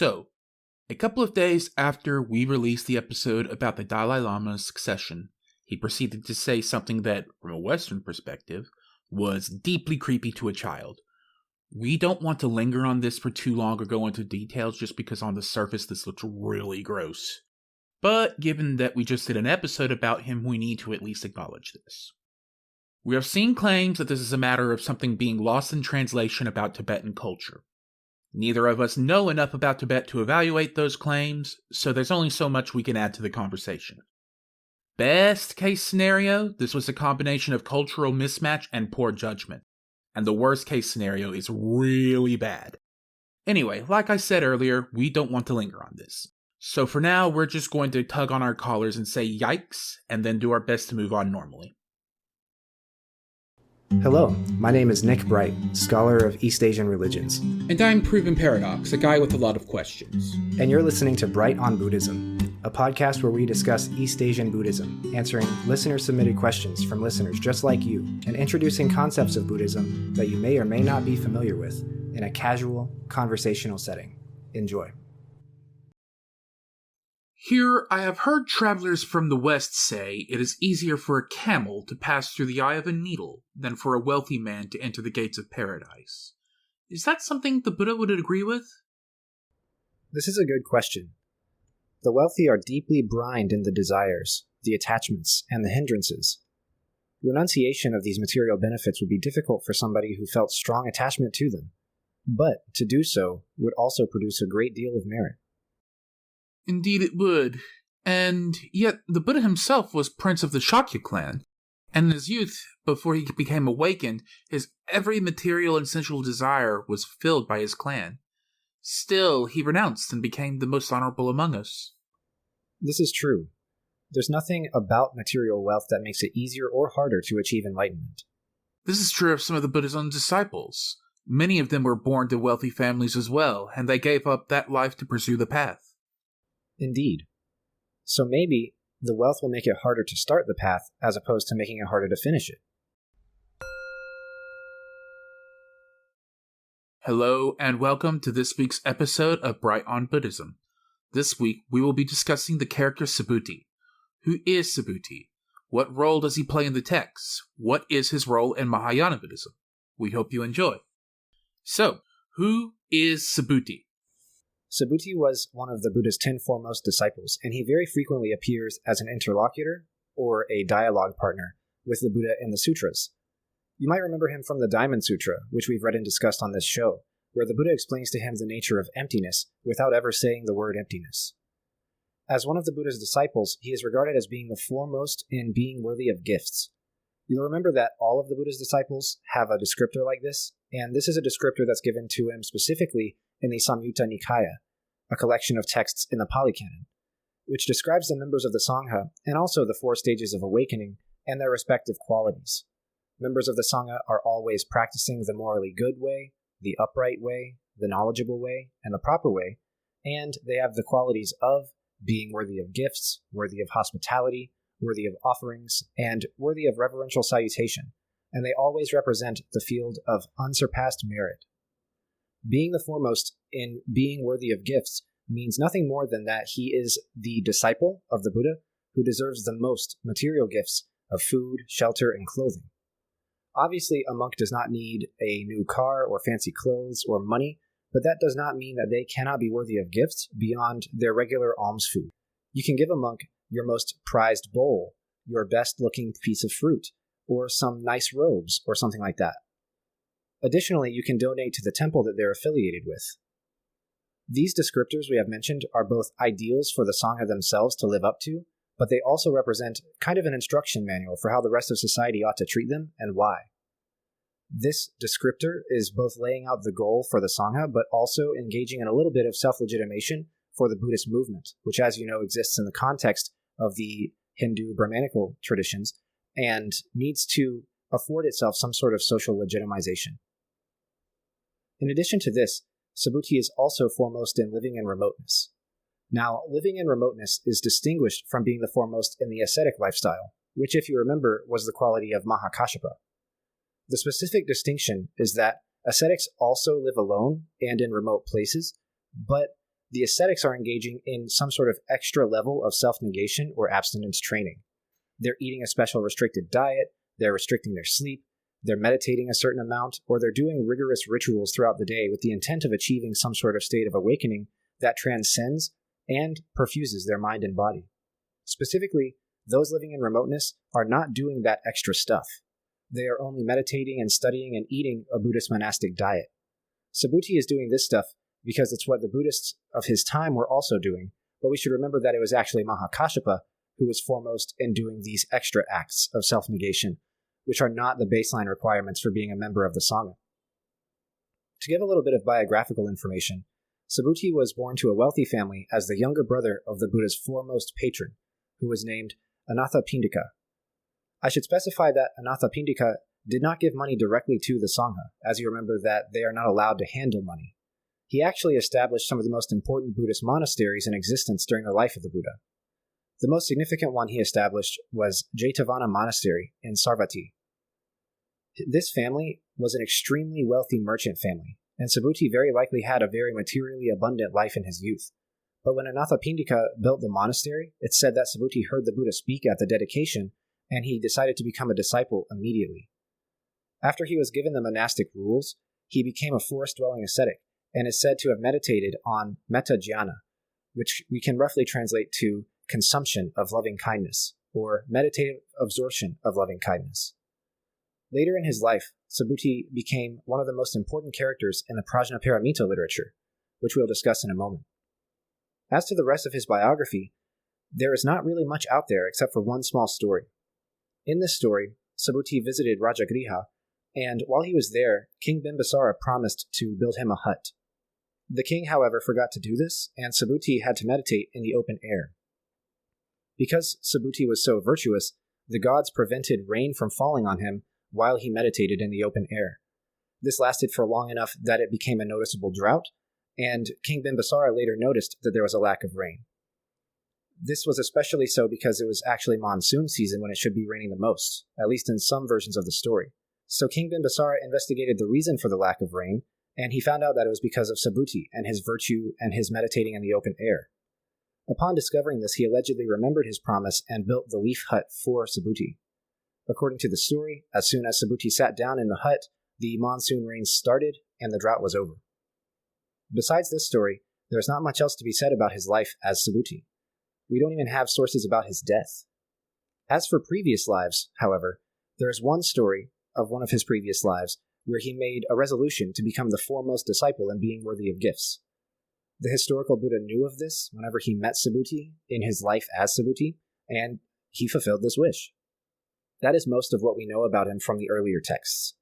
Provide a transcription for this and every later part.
So, a couple of days after we released the episode about the Dalai Lama's succession, he proceeded to say something that, from a Western perspective, was deeply creepy to a child. We don't want to linger on this for too long or go into details just because on the surface this looks really gross. But given that we just did an episode about him, we need to at least acknowledge this. We have seen claims that this is a matter of something being lost in translation about Tibetan culture. Neither of us know enough about Tibet to evaluate those claims, so there's only so much we can add to the conversation. Best case scenario, this was a combination of cultural mismatch and poor judgment. And the worst case scenario is really bad. Anyway, like I said earlier, we don't want to linger on this. So for now, we're just going to tug on our collars and say yikes, and then do our best to move on normally. Hello, my name is Nick Bright, scholar of East Asian religions. And I'm Proven Paradox, a guy with a lot of questions. And you're listening to Bright on Buddhism, a podcast where we discuss East Asian Buddhism, answering listener-submitted questions from listeners just like you, and introducing concepts of Buddhism that you may or may not be familiar with in a casual, conversational setting. Enjoy. Here, I have heard travelers from the West say it is easier for a camel to pass through the eye of a needle than for a wealthy man to enter the gates of paradise. Is that something the Buddha would agree with? This is a good question. The wealthy are deeply brined in the desires, the attachments, and the hindrances. Renunciation of these material benefits would be difficult for somebody who felt strong attachment to them, but to do so would also produce a great deal of merit. Indeed it would, and yet the Buddha himself was prince of the Shakya clan, and in his youth, before he became awakened, his every material and sensual desire was filled by his clan. Still, he renounced and became the most honorable among us. This is true. There's nothing about material wealth that makes it easier or harder to achieve enlightenment. This is true of some of the Buddha's own disciples. Many of them were born to wealthy families as well, and they gave up that life to pursue the path. Indeed. So maybe the wealth will make it harder to start the path as opposed to making it harder to finish it. Hello and welcome to this week's episode of Bright on Buddhism. This week we will be discussing the character Subhuti. Who is Subhuti? What role does he play in the text? What is his role in Mahayana Buddhism? We hope you enjoy. So, who is Subhuti? Subhuti was one of the Buddha's 10 foremost disciples, and he very frequently appears as an interlocutor or a dialogue partner with the Buddha in the sutras. You might remember him from the Diamond Sutra, which we've read and discussed on this show, where the Buddha explains to him the nature of emptiness without ever saying the word emptiness. As one of the Buddha's disciples, he is regarded as being the foremost in being worthy of gifts. You'll remember that all of the Buddha's disciples have a descriptor like this, and this is a descriptor that's given to him specifically in the Samyutta Nikaya, a collection of texts in the Pali Canon, which describes the members of the Sangha and also the 4 stages of awakening and their respective qualities. Members of the Sangha are always practicing the morally good way, the upright way, the knowledgeable way, and the proper way, and they have the qualities of being worthy of gifts, worthy of hospitality, worthy of offerings, and worthy of reverential salutation, and they always represent the field of unsurpassed merit. Being the foremost in being worthy of gifts means nothing more than that he is the disciple of the Buddha who deserves the most material gifts of food, shelter, and clothing. Obviously, a monk does not need a new car or fancy clothes or money, but that does not mean that they cannot be worthy of gifts beyond their regular alms food. You can give a monk your most prized bowl, your best-looking piece of fruit, or some nice robes, or something like that. Additionally, you can donate to the temple that they're affiliated with. These descriptors we have mentioned are both ideals for the Sangha themselves to live up to, but they also represent kind of an instruction manual for how the rest of society ought to treat them and why. This descriptor is both laying out the goal for the Sangha, but also engaging in a little bit of self-legitimation for the Buddhist movement, which, as you know, exists in the context of the Hindu Brahmanical traditions and needs to afford itself some sort of social legitimization. In addition to this, Subhuti is also foremost in living in remoteness. Now, living in remoteness is distinguished from being the foremost in the ascetic lifestyle, which, if you remember, was the quality of Mahakāssyapa. The specific distinction is that ascetics also live alone and in remote places, but the ascetics are engaging in some sort of extra level of self-negation or abstinence training. They're eating a special restricted diet, they're restricting their sleep, they're meditating a certain amount, or they're doing rigorous rituals throughout the day with the intent of achieving some sort of state of awakening that transcends and perfuses their mind and body. Specifically, those living in remoteness are not doing that extra stuff. They are only meditating and studying and eating a Buddhist monastic diet. Subhuti is doing this stuff because it's what the Buddhists of his time were also doing, but we should remember that it was actually Mahakāśyapa who was foremost in doing these extra acts of self-negation, which are not the baseline requirements for being a member of the Sangha. To give a little bit of biographical information, Subhuti was born to a wealthy family as the younger brother of the Buddha's foremost patron, who was named Anathapindika. I should specify that Anathapindika did not give money directly to the Sangha, as you remember that they are not allowed to handle money. He actually established some of the most important Buddhist monasteries in existence during the life of the Buddha. The most significant one he established was Jetavana Monastery in Sarvati. This family was an extremely wealthy merchant family, and Subhuti very likely had a very materially abundant life in his youth. But when Anathapindika built the monastery, it's said that Subhuti heard the Buddha speak at the dedication, and he decided to become a disciple immediately. After he was given the monastic rules, he became a forest-dwelling ascetic, and is said to have meditated on metta jhana, which we can roughly translate to consumption of loving kindness, or meditative absorption of loving kindness. Later in his life, Subhuti became one of the most important characters in the Prajnaparamita literature, which we'll discuss in a moment. As to the rest of his biography, there is not really much out there except for one small story. In this story, Subhuti visited Rajagriha, and while he was there, King Bimbisara promised to build him a hut. The king, however, forgot to do this, and Subhuti had to meditate in the open air. Because Subhuti was so virtuous, the gods prevented rain from falling on him while he meditated in the open air. This lasted for long enough that it became a noticeable drought, and King Bimbisara later noticed that there was a lack of rain. This was especially so because it was actually monsoon season when it should be raining the most, at least in some versions of the story. So King Bimbisara investigated the reason for the lack of rain, and he found out that it was because of Subhuti and his virtue and his meditating in the open air. Upon discovering this, he allegedly remembered his promise and built the leaf hut for Subhuti. According to the story, as soon as Subhuti sat down in the hut, the monsoon rains started and the drought was over. Besides this story, there is not much else to be said about his life as Subhuti. We don't even have sources about his death. As for previous lives, however, there is one story of one of his previous lives where he made a resolution to become the foremost disciple in being worthy of gifts. The historical Buddha knew of this whenever he met Subhuti in his life as Subhuti, and he fulfilled this wish. That is most of what we know about him from the earlier texts.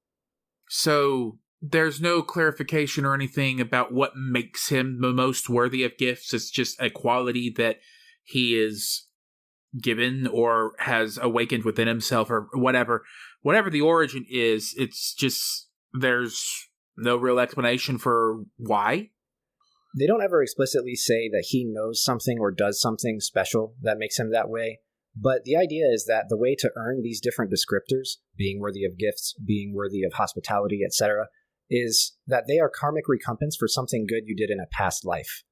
So there's no clarification or anything about what makes him the most worthy of gifts. It's just a quality that he is given or has awakened within himself or whatever. Whatever the origin is, it's just there's no real explanation for why. They don't ever explicitly say that he knows something or does something special that makes him that way, but the idea is that the way to earn these different descriptors, being worthy of gifts, being worthy of hospitality, etc., is that they are karmic recompense for something good you did in a past life.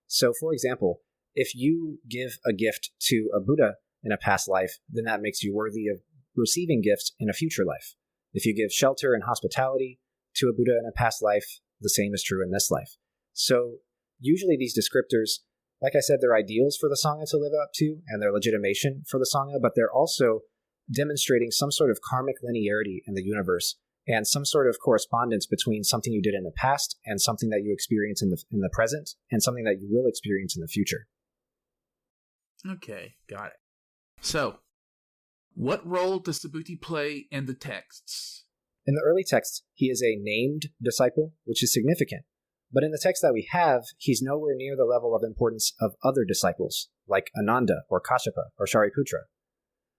So, for example, if you give a gift to a Buddha in a past life, then that makes you worthy of receiving gifts in a future life. If you give shelter and hospitality to a Buddha in a past life, the same is true in this life. So, usually these descriptors, like I said, they're ideals for the Sangha to live up to, and they're legitimation for the Sangha, but they're also demonstrating some sort of karmic linearity in the universe, and some sort of correspondence between something you did in the past and something that you experience in the present, and something that you will experience in the future. Okay, got it. So, what role does Subhuti play in the texts? In the early texts, he is a named disciple, which is significant. But in the text that we have, he's nowhere near the level of importance of other disciples, like Ananda or Kāśyapa or Shariputra.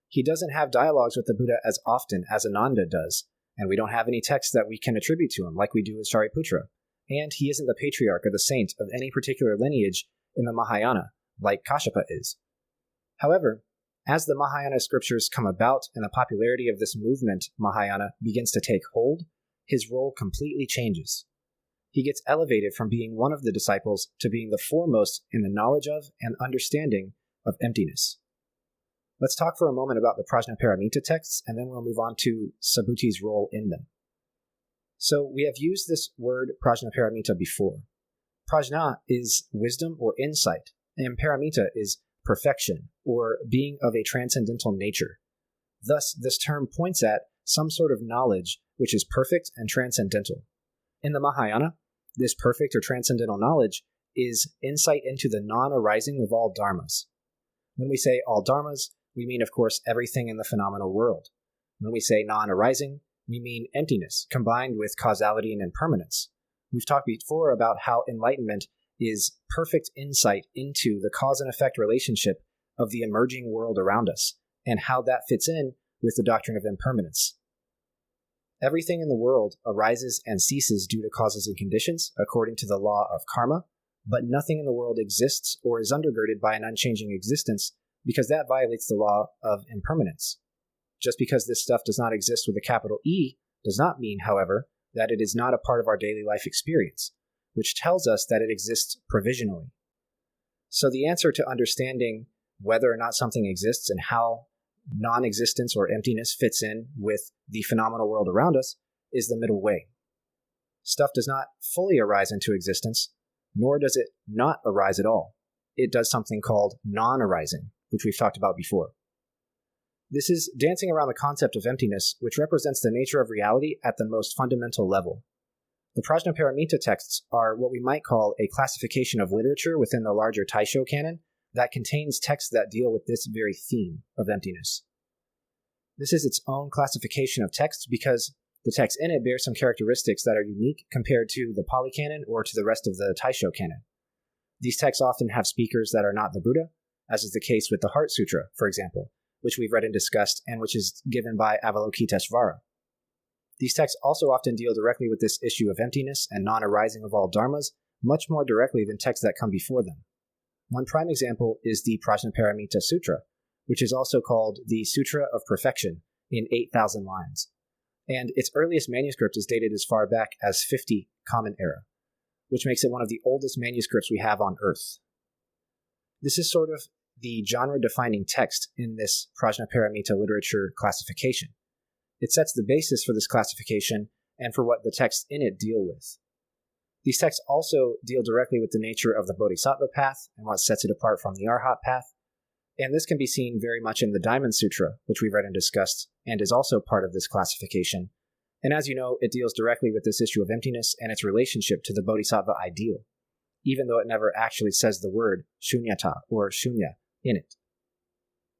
He doesn't have dialogues with the Buddha as often as Ananda does, and we don't have any texts that we can attribute to him like we do with Shariputra. And he isn't the patriarch or the saint of any particular lineage in the Mahayana, like Kāśyapa is. However, as the Mahayana scriptures come about and the popularity of this movement, Mahayana, begins to take hold, his role completely changes. he gets elevated from being one of the disciples to being the foremost in the knowledge of and understanding of emptiness. Let's talk for a moment about the Prajnaparamita texts, and then we'll move on to Subhuti's role in them. So we have used this word Prajnaparamita before. Prajna is wisdom or insight, and paramita is perfection or being of a transcendental nature. Thus, this term points at some sort of knowledge which is perfect and transcendental. In the Mahayana, this perfect or transcendental knowledge is insight into the non-arising of all dharmas. When we say all dharmas, we mean, of course, everything in the phenomenal world. When we say non-arising, we mean emptiness combined with causality and impermanence. We've talked before about how enlightenment is perfect insight into the cause and effect relationship of the emerging world around us, and how that fits in with the doctrine of impermanence. Everything in the world arises and ceases due to causes and conditions, according to the law of karma, but nothing in the world exists or is undergirded by an unchanging existence, because that violates the law of impermanence. Just because this stuff does not exist with a capital E does not mean, however, that it is not a part of our daily life experience, which tells us that it exists provisionally. So the answer to understanding whether or not something exists and how non-existence or emptiness fits in with the phenomenal world around us is the middle way. Stuff does not fully arise into existence, nor does it not arise at all. It does something called non-arising, which we've talked about before. This is dancing around the concept of emptiness, which represents the nature of reality at the most fundamental level. The Prajnaparamita texts are what we might call a classification of literature within the larger Taisho canon that contains texts that deal with this very theme of emptiness. This is its own classification of texts because the texts in it bear some characteristics that are unique compared to the Pali canon or to the rest of the Taisho canon. These texts often have speakers that are not the Buddha, as is the case with the Heart Sutra, for example, which we've read and discussed, and which is given by Avalokiteshvara. These texts also often deal directly with this issue of emptiness and non-arising of all dharmas, much more directly than texts that come before them. One prime example is the Prajnaparamita Sutra, which is also called the Sutra of Perfection, in 8,000 lines. And its earliest manuscript is dated as far back as 50 Common Era, which makes it one of the oldest manuscripts we have on Earth. This is sort of the genre-defining text in this Prajnaparamita literature classification. It sets the basis for this classification and for what the texts in it deal with. These texts also deal directly with the nature of the Bodhisattva path and what sets it apart from the Arhat path, and this can be seen very much in the Diamond Sutra, which we've read and discussed, and is also part of this classification. And as you know, it deals directly with this issue of emptiness and its relationship to the Bodhisattva ideal, even though it never actually says the word shunyata or shunya in it.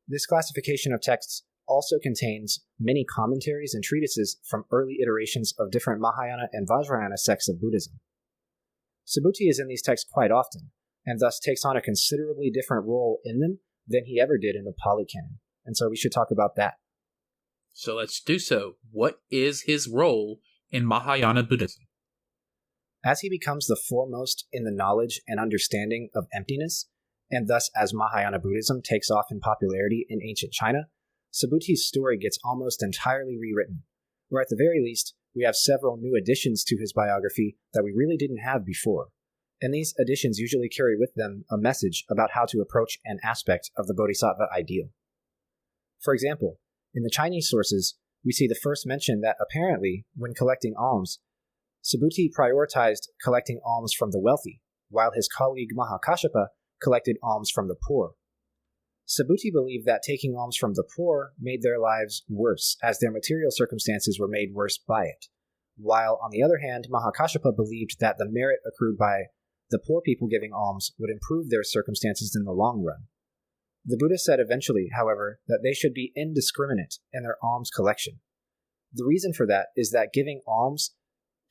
This classification of texts also contains many commentaries and treatises from early iterations of different Mahayana and Vajrayana sects of Buddhism. Subhuti is in these texts quite often, and thus takes on a considerably different role in them than he ever did in the Pali canon, and so we should talk about that. So let's do so. What is his role in Mahayana Buddhism? As he becomes the foremost in the knowledge and understanding of emptiness, and thus as Mahayana Buddhism takes off in popularity in ancient China, Subhuti's story gets almost entirely rewritten, or at the very least, we have several new additions to his biography that we really didn't have before, and these additions usually carry with them a message about how to approach an aspect of the Bodhisattva ideal. For example, in the Chinese sources, we see the first mention that apparently, when collecting alms, Subhuti prioritized collecting alms from the wealthy, while his colleague Mahakashapa collected alms from the poor. Subhuti believed that taking alms from the poor made their lives worse, as their material circumstances were made worse by it, while, on the other hand, Mahakashapa believed that the merit accrued by the poor people giving alms would improve their circumstances in the long run. The Buddha said eventually, however, that they should be indiscriminate in their alms collection. The reason for that is that giving alms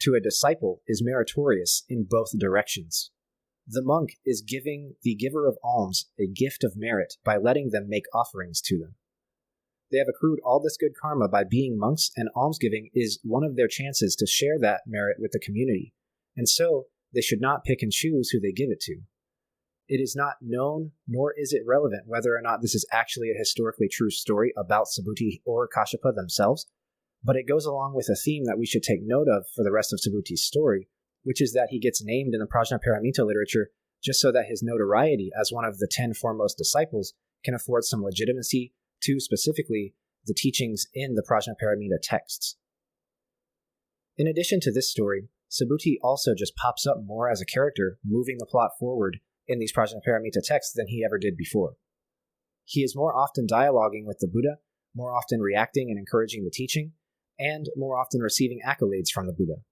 to a disciple is meritorious in both directions. The monk is giving the giver of alms a gift of merit by letting them make offerings to them. They have accrued all this good karma by being monks, and almsgiving is one of their chances to share that merit with the community, and so they should not pick and choose who they give it to. It is not known, nor is it relevant whether or not this is actually a historically true story about Subhuti or Kashapa themselves, but it goes along with a theme that we should take note of for the rest of Subhuti's story, which is that he gets named in the Prajnaparamita literature just so that his notoriety as one of the 10 foremost disciples can afford some legitimacy to, specifically, the teachings in the Prajnaparamita texts. In addition to this story, Subhuti also just pops up more as a character, moving the plot forward in these Prajnaparamita texts than he ever did before. He is more often dialoguing with the Buddha, more often reacting and encouraging the teaching, and more often receiving accolades from the Buddha.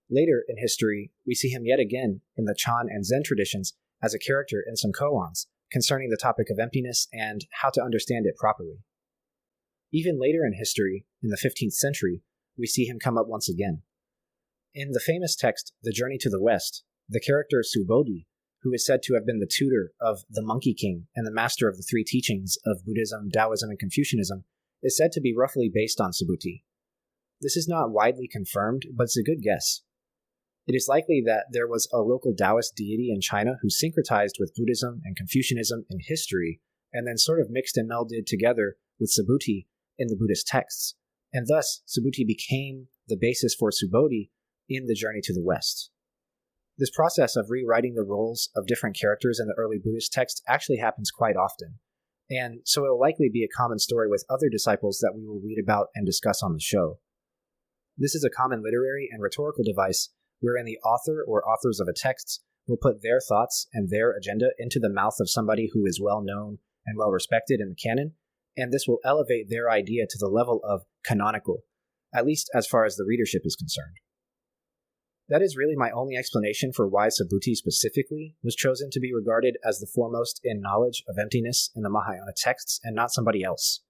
Later in history, we see him yet again in the Chan and Zen traditions as a character in some koans concerning the topic of emptiness and how to understand it properly. Even later in history, in the 15th century, we see him come up once again. In the famous text, The Journey to the West, the character Subhuti, who is said to have been the tutor of the Monkey King and the master of the three teachings of Buddhism, Taoism, and Confucianism, is said to be roughly based on Subhuti. This is not widely confirmed, but it's a good guess. It is likely that there was a local Taoist deity in China who syncretized with Buddhism and Confucianism in history, and then sort of mixed and melded together with Subhuti in the Buddhist texts, and thus Subhuti became the basis for Subhuti in The Journey to the West. This process of rewriting the roles of different characters in the early Buddhist texts actually happens quite often, and so it will likely be a common story with other disciples that we will read about and discuss on the show. This is a common literary and rhetorical device wherein the author or authors of a text will put their thoughts and their agenda into the mouth of somebody who is well known and well respected in the canon, and this will elevate their idea to the level of canonical, at least as far as the readership is concerned. That is really my only explanation for why Subhuti specifically was chosen to be regarded as the foremost in knowledge of emptiness in the Mahayana texts and not somebody else.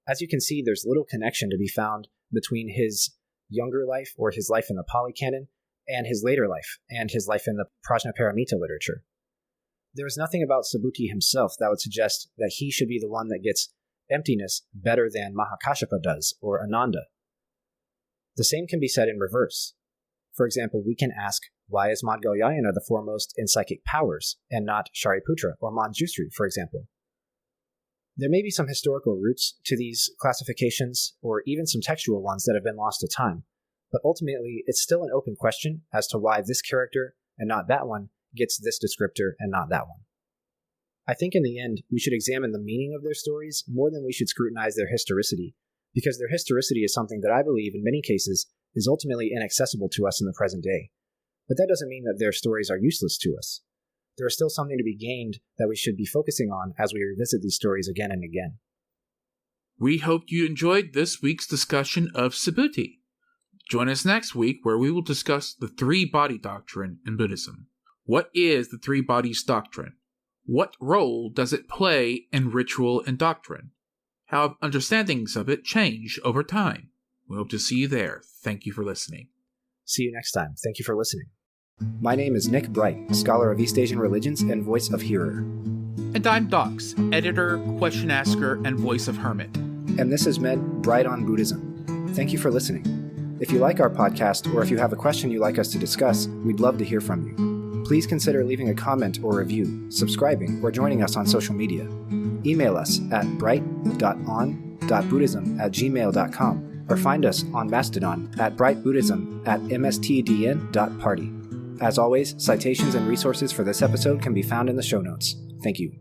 As you can see, there's little connection to be found between his younger life or his life in the Pali Canon and his later life and his life in the Prajnaparamita literature. There is nothing about Subhuti himself that would suggest that he should be the one that gets emptiness better than Mahakāshyapa does or Ananda. The same can be said in reverse. For example, we can ask, why is Madhgalyayana the foremost in psychic powers, and not Shariputra or Manjusri, for example? There may be some historical roots to these classifications, or even some textual ones that have been lost to time, but ultimately it's still an open question as to why this character, and not that one, gets this descriptor and not that one. I think in the end, we should examine the meaning of their stories more than we should scrutinize their historicity, because their historicity is something that I believe, in many cases, is ultimately inaccessible to us in the present day. But that doesn't mean that their stories are useless to us. There is still something to be gained that we should be focusing on as we revisit these stories again and again. We hope you enjoyed this week's discussion of Subhuti. Join us next week where we will discuss the three-body doctrine in Buddhism. What is the three bodies doctrine? What role does it play in ritual and doctrine? How have understandings of it changed over time? We hope to see you there. Thank you for listening. See you next time. Thank you for listening. My name is Nick Bright, scholar of East Asian religions and voice of Hearer. And I'm Dox, editor, question asker, and voice of Hermit. And this has been Bright on Buddhism. Thank you for listening. If you like our podcast, or if you have a question you'd like us to discuss, we'd love to hear from you. Please consider leaving a comment or review, subscribing, or joining us on social media. Email us at bright.on.buddhism@gmail.com or find us on Mastodon at brightbuddhism@mstdn.party. As always, citations and resources for this episode can be found in the show notes. Thank you.